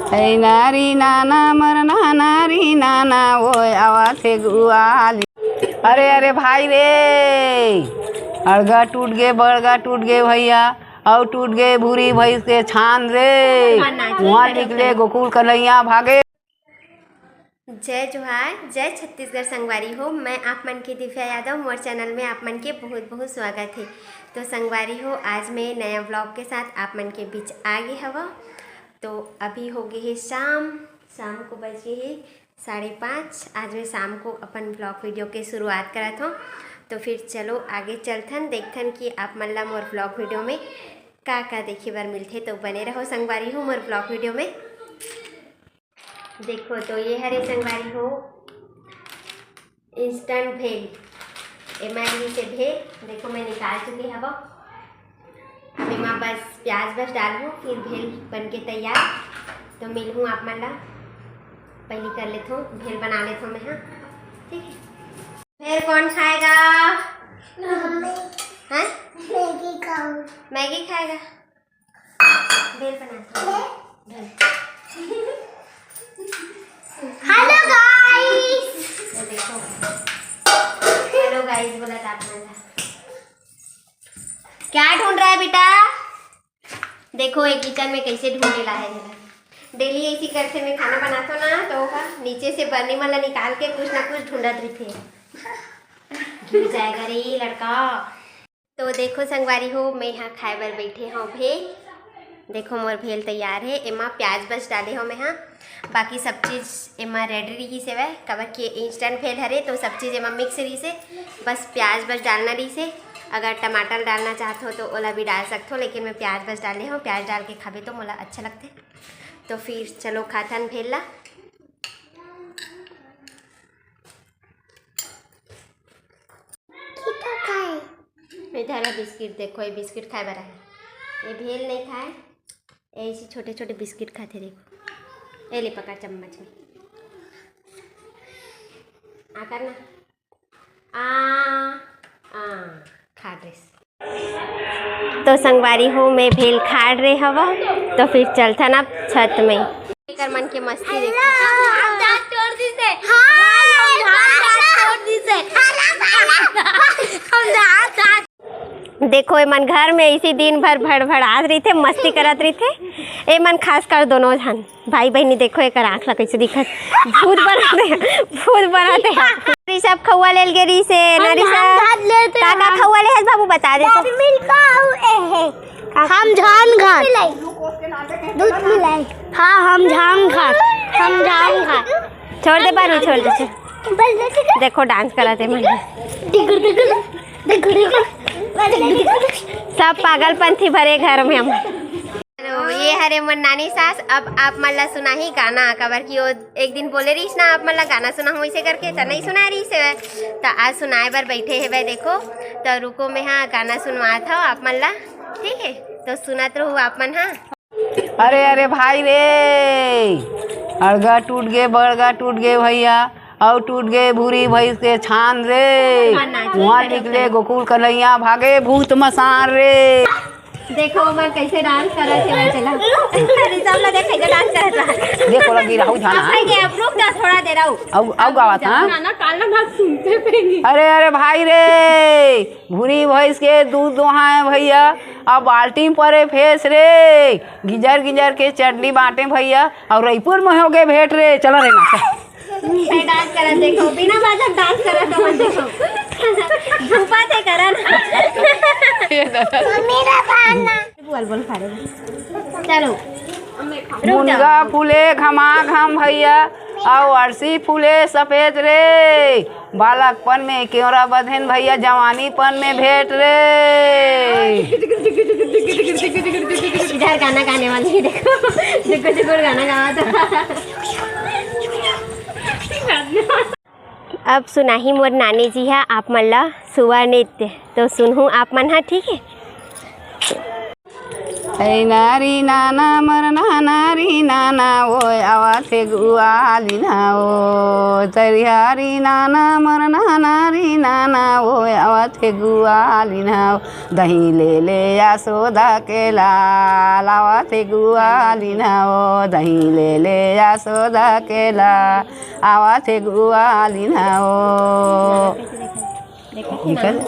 ऐ नारी नाना मरना नारी नाना वो आवा थे गुआली। अरे अरे भाई रे, अड़गा टूट गए बड़गा टूट गए भैया, और टूट गए भूरी भैंस के छान रे। वहाँ निकले गोकुल कन्हैया भागे। जय जोहार, जय छत्तीसगढ़ संगवारी हो। मैं आप मन के दिव्या यादव, मोर चैनल में आप मन के बहुत बहुत स्वागत है। तो संगवारी हो, आज मैं नया ब्लॉग के साथ आप मन के बीच आ गई हवा। तो अभी हो गए है शाम को बज गए है 5:30। आज मैं शाम को अपन ब्लॉग वीडियो के शुरुआत करत हूँ। तो फिर चलो आगे चलथन, देखथन कि आप मन ला मोर ब्लॉग वीडियो में का देखे बर मिलते। तो बने रहो संगवारी हो मोर ब्लॉग वीडियो में। देखो तो ये हरे संगवारी हो इंस्टेंट भेल, एमआईडी से भेल। देखो मैं निकाल चुकी हवा। अब मैं बस प्याज डालूँ, फिर भेल बन के तैयार। तो मिलूँ आप मन ला, पहले कर लेता हूँ भेल बना लेता हूँ मैं। हाँ ठीक है। भेल कौन खाएगा? हाँ मैगी खाऊँ। मैगी खाएगा? भेल बनाता हूँ। हेलो गाइस, देखो हेलो गाइस बोला था आपने। क्या ढूंढ रहा है बेटा? देखो एक किचन में कैसे ढूंढेला है। डेली ऐसी करके मैं खाना बनाता हूँ ना, तो नीचे से बर्नी वाला निकाल के कुछ ना कुछ ढूंढत रही थे। गिर जाएगा रे लड़का। तो देखो संगवारी हो, मैं यहाँ खाए बर बैठे हूँ भेल। देखो मोर भेल तैयार है। एमा प्याज बस डाले हो मैं। हाँ बाकी सब चीज़ एमा रेडी रही से वह कवर के इंस्टेंट भेल हरे, तो सब चीज़ एमा मिक्स रही से। बस प्याज बस डालना रही से। अगर टमाटर डालना चाहते हो तो ओला भी डाल सकते हो, लेकिन मैं प्याज बस डाले हो। प्याज डाल के खावे तो मोला अच्छा लगते। तो फिर चलो खाथन भेल ला। इधर है बिस्किट। देखो ये बिस्किट खाए बरा है। ये भेल नहीं खाए, ऐसे छोटे छोटे बिस्किट खाते। देखो ये ले पकड़ चम्मच में आ करना। खा ड्रेस। तो संगवारी हो मैं भेल खा रहे हवा। तो फिर चलता ना छत में कर मन के मस्ती। देखो देखो ये मन घर में इसी दिन भर भड़भड़ात रही थे, मस्ती करत रही थे। ए मन खास कर दोनों जन भाई बहनी। देखो एक आँख ला कैसे दिखत, भूत बनाते हैं। सब खौआ लेल गे रही से नरी सब का खौआ ले बाबू बता दे। हम झान खा दूध मिलाई। हाँ हम झान खा छोड़ दे बारू, छोड़ दे। देखो डांस कराते मन, सब पागलपंथी भरे घर में हम। हेलो ये हरे मन नानी सास। अब आप मन ला सुना ही गाना कबर की। एक दिन बोले रही ना आप मन ला गाना सुना हूँ ऐसे करके, तो नहीं सुना रही से। तो आज सुनाए बार बैठे है भाई। देखो तो रुको मैं हाँ गाना सुनवा था आप मन ला, ठीक है? तो सुनत रहो आप मन। हाँ अरे अरे भाई रे, अड़गा टूट गए बड़गा टूट गए भैया, और टूट गए भूरी भैंस के छान रे। वहाँ निकले गोकुल कन्हैया भागे भूत मसान रे। देखो मैं कैसे डांस कर रहे थे। चला सब लोग देख कैसे डांस कर रहा है। देखो लगी रहू जाना। अब रुक जा, थोड़ा देर आओ गावा था ना काला भाग सुनते पेंगी। अरे अरे भाई रे, भूरी भैंस के दूध दुहाए भैया, अब बाल्टी परे फेस रे। गिजर गिजर के चटनी बांटे भैया, और रायपुर में हो गए भेंट रे। चलो रे ना डांस करा। देखो बिना बाजा डांस करा तो मत देखो धूपा से करा मेरा पाना बोल फाड़े। चलो मुनगा फूले घमा घम भैया, और अरसी फूले सफेद रे। बालकपन में क्योरा बधन भैया, जवानीपन में भेंट रे। इधर गाना गाने वाली देखो, जुगुर गाना गावा था। अब सुना ही मोर नानी जी है आप मन ला सुवर नृत्य। तो सुनहूँ आप मन। हाँ ठीक है। ऐ नारी नाना मरना नारी नाना नाना ओ आवाथे गुआली ना ओ तरिहारी नाना मोर नाना री नाना ओ आवाथे गुआली ना ओ दही ले ले यशोदा के लाल आवाथे गुआली ना ओ दही ले ले यशोदा के लाल आवाथे गुआली ना ओ निकल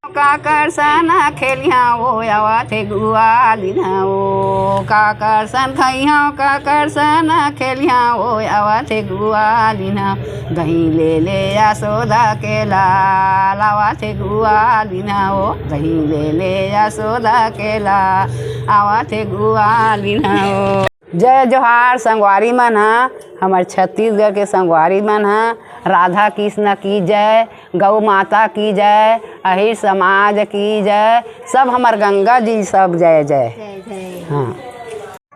काकर सना खेलिया ओ आवाथे गुआली ना ओ काकर सन खइया काकर सना खेलिया ओ आवाथे गुआली ना दही ले ले यशोदा के लाल आवाथे गुआली ना ओ दही ले ले यशोदा के लाल आवाथे गुआली ना ओ। जय जोहार संगवारी मन हा हमार छत्तीसगढ़ के संगवारी मन हा राधा कृष्ण की जय, गौ माता की जय, अहिर समाज की जय, सब हमार गंगा जी सब जय जय। जय जय। हाँ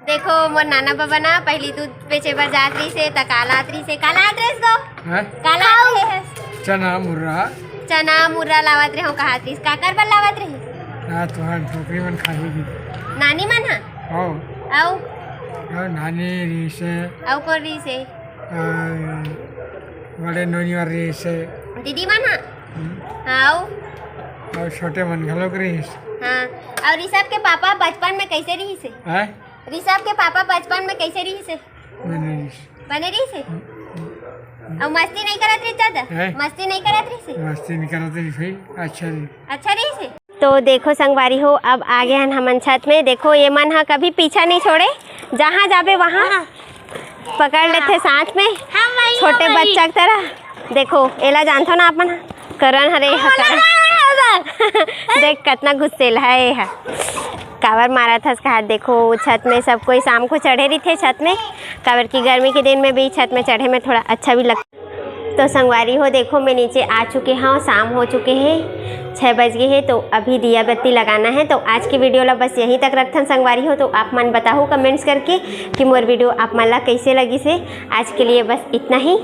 देखो मोर नाना बाबा ना पहली दूध बेचे बर जात रही से त कालात्री से कालात्रिस गो कालात्री है चना मुर्रा लावत रहे हो कहात्रिस काकर बर लावत रही ना तुहर छोकरी मन खाएगी नानी मन हा हो आउ नानी री से आउ को री से बड़े नोनी वाली री से दीदी मन हा आउ और छोटे मन घलोक रही हाँ और ऋषभ के पापा बचपन में कैसे रही से है ऋषभ के पापा बचपन में कैसे रही से बने रही से और मस्ती नहीं करत रही ज्यादा मस्ती नहीं करत रही से मस्ती नहीं करत रही भाई अच्छा रही से। तो देखो संगवारी हो अब आ गए हैं हमन छत में। देखो ये मन हा कभी पीछा नहीं छोड़े, जहाँ जाबे वहाँ पकड़ लेते साथ में छोटे बच्चा की तरह। देखो एला जानथो ना अपन करण हरे देख कितना गुस्सेल है ये कावर मारा था कहा। देखो छत में सब कोई शाम को चढ़े रही थे छत में, कावर की गर्मी के दिन में भी छत में चढ़े में थोड़ा अच्छा भी लगता। तो संगवारी हो देखो मैं नीचे आ चुके हैं, शाम हो चुके हैं, 6 बज गए हैं। तो अभी दिया बत्ती लगाना है। तो आज की वीडियो ला बस यहीं तक रखथन संगवारी हो। तो आप मन बताओ कमेंट्स करके कि मोर वीडियो आप मन ला कैसे लगी से। आज के लिए बस इतना ही।